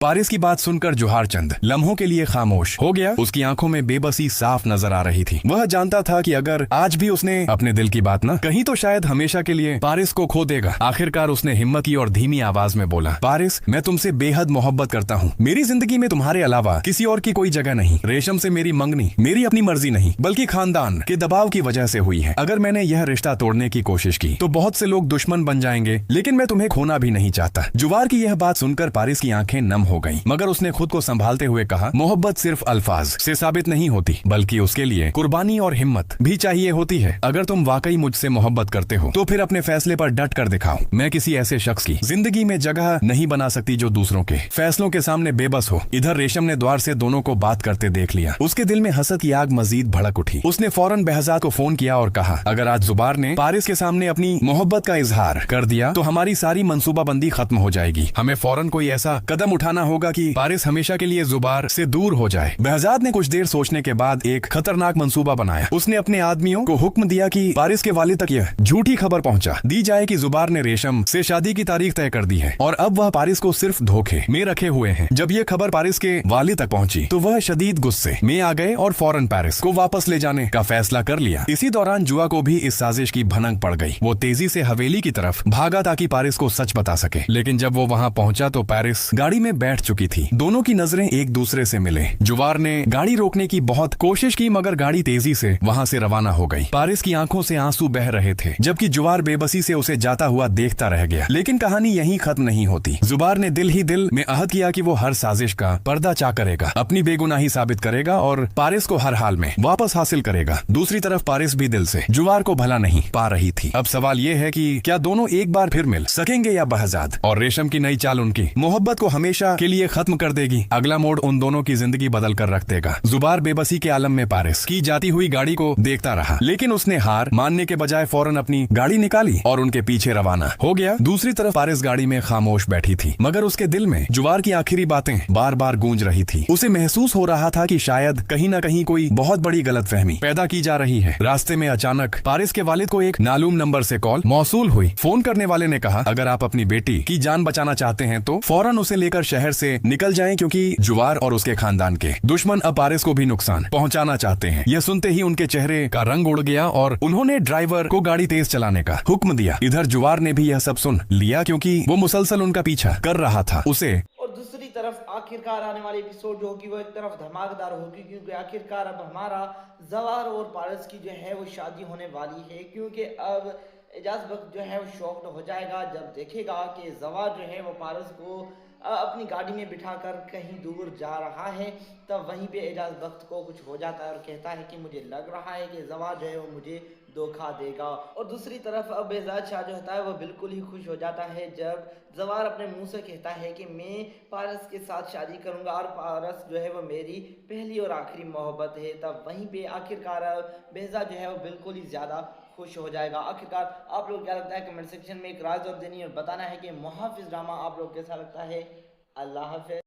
Paris की बात सुनकर जोहार चंद लम्हों के लिए खामोश हो गया। उसकी आंखों में बेबसी साफ नजर आ रही थी। वह जानता था कि अगर आज भी उसने अपने दिल की बात न कही तो शायद हमेशा के लिए पारिस को खो देगा। आखिरकार उसने हिम्मत की और धीमी आवाज में बोला, पारिस, मैं तुमसे बेहद मोहब्बत करता हूँ। मेरी जिंदगी में तुम्हारे अलावा किसी और की कोई जगह नहीं। रेशम से मेरी मंगनी मेरी अपनी मर्जी नहीं बल्कि खानदान के दबाव की वजह से हुई है। अगर मैंने यह रिश्ता तोड़ने की कोशिश की तो बहुत से लोग दुश्मन बन जाएंगे, लेकिन मैं तुम्हें खोना भी नहीं चाहता। जुवार की यह बात सुनकर पारिस की आंखें नम हो गईं, मगर उसने खुद को संभालते हुए कहा, मोहब्बत सिर्फ अल्फाज से साबित नहीं होती बल्कि उसके लिए कुर्बानी और हिम्मत भी चाहिए होती है। अगर तुम वाकई मुझसे मोहब्बत करते हो तो फिर अपने फैसले पर डट कर दिखाओ। मैं किसी ऐसे शख्स की जिंदगी में जगह नहीं बना सकती जो दूसरों के फैसलों के सामने बेबस हो। इधर रेशम ने द्वार से दोनों को बात करते देख लिया। उसके दिल में हसद की आग मजीद भड़क उठी। उसने फौरन behzad को फोन किया और कहा, अगर आज जुबार ने पारिस के सामने अपनी मोहब्बत का इजहार कर दिया तो हमारी सारी मंसूबाबंदी खत्म हो जाएगी। हमें फौरन कोई ऐसा कदम उठाना होगा कि पारिस हमेशा के लिए जुबार से दूर हो जाए। behzad ने कुछ देर सोचने के बाद एक खतरनाक मंसूबा बनाया। उसने अपने आदमियों को हुक्म दिया कि पारिस के वालिद तक यह झूठी खबर पहुंचा दी जाए कि जुबार ने रेशम से शादी की तारीख तय कर दी है और अब वह पारिस को सिर्फ धोखे में रखे हुए हैं। जब यह खबर पारिस के वालिद तक पहुंची तो वह शदीद गुस्से में आ गए और फौरन पारिस को वापस ले जाने का फैसला कर लिया। इसी दौरान जुआ को भी इस साजिश की भनक पड़ गई। वो तेजी से हवेली की तरफ भागा ताकि पारिस को सच बता सके, लेकिन जब वो वहाँ पहुंचा तो पारिस गाड़ी में बैठ चुकी थी। दोनों की नजरें एक दूसरे से मिले। जुवार ने गाड़ी रोकने की बहुत कोशिश की मगर गाड़ी तेजी से वहाँ से रवाना हो गई। पारिस की आंखों से आंसू बह रहे थे जबकि जुवार बेबसी से उसे जाता हुआ देखता रह गया। लेकिन कहानी यहीं खत्म नहीं होती। जुबार ने दिल ही दिल में अहद किया कि वो हर साजिश का पर्दाचा करेगा, अपनी बेगुनाही साबित करेगा और पारिस को हर हाल में वापस हासिल करेगा। दूसरी तरफ पारिस भी दिल से जुवार को भला नहीं पा रही थी। अब सवाल ये है कि क्या दोनों एक बार फिर मिल सकेंगे या behzad और रेशम की नई चाल उनकी मोहब्बत को हमेशा के लिए खत्म कर देगी। अगला मोड़ उन दोनों की जिंदगी बदल कर रख देगा। जुबार बेबसी के आलम में पारिस की जाती हुई गाड़ी को देखता रहा, लेकिन उसने हार मानने के बजाय फौरन अपनी गाड़ी निकाली और उनके पीछे रवाना हो गया। दूसरी तरफ पारिस गाड़ी में खामोश बैठी थी, मगर उसके दिल में जुबार की आखिरी बातें बार बार गूंज रही थी। उसे महसूस हो रहा था कि शायद कहीं न कहीं कोई बहुत बड़ी गलतफहमी पैदा की जा रही है। रास्ते में अचानक पारिस के वालिद को एक नालूम नंबर से कॉल मौसूल हुई। फोन करने वाले ने कहा, अगर आप अपनी बेटी की जान बचाना चाहते हैं तो फौरन उसे लेकर शहर से निकल जाएं, क्योंकि जुवार और उसके खानदान के दुश्मन अब पारिस को भी नुकसान पहुंचाना चाहते हैं। यह सुनते ही उनके चेहरे का रंग उड़ गया और उन्होंने ड्राइवर को गाड़ी तेज चलाने का हुक्म दिया। इधर जुवार ने भी यह सब सुन लिया क्योंकि वो मुसलसल उनका पीछा कर रहा था। उसे और दूसरी तरफ आखिरकार आने वाली एपिसोड जो होगी वो एक तरफ धमाकेदार होगी, क्योंकि आखिरकार अब हमारा जवार और पारिस की जो है वो शादी होने वाली है। क्योंकि अब एजाज बख्त जो है वो शॉक्ड हो जाएगा जब देखेगा कि जवार जो है वो पारिस को अपनी गाड़ी में बिठाकर कहीं दूर जा रहा है। तब वहीं पे एजाज बख्त को कुछ हो जाता है और कहता है कि मुझे लग रहा है कि जवार जो है वो मुझे धोखा देगा। और दूसरी तरफ अब बेहजाद शाह जो होता है वो बिल्कुल ही खुश हो जाता है जब जवार अपने मुंह से कहता है कि मैं पारस के साथ शादी करूंगा और पारस जो है वो मेरी पहली और आखिरी मोहब्बत है। तब वहीं पे आखिरकार बेहजाद जो है वो बिल्कुल ही ज़्यादा खुश हो जाएगा। आखिरकार आप लोग क्या लगता है कमेंट सेक्शन में एक राय जरूर देनी और बताना है कि मुहाफिज ड्रामा आप लोग कैसा लगता है। अल्लाह हाफ़िज़।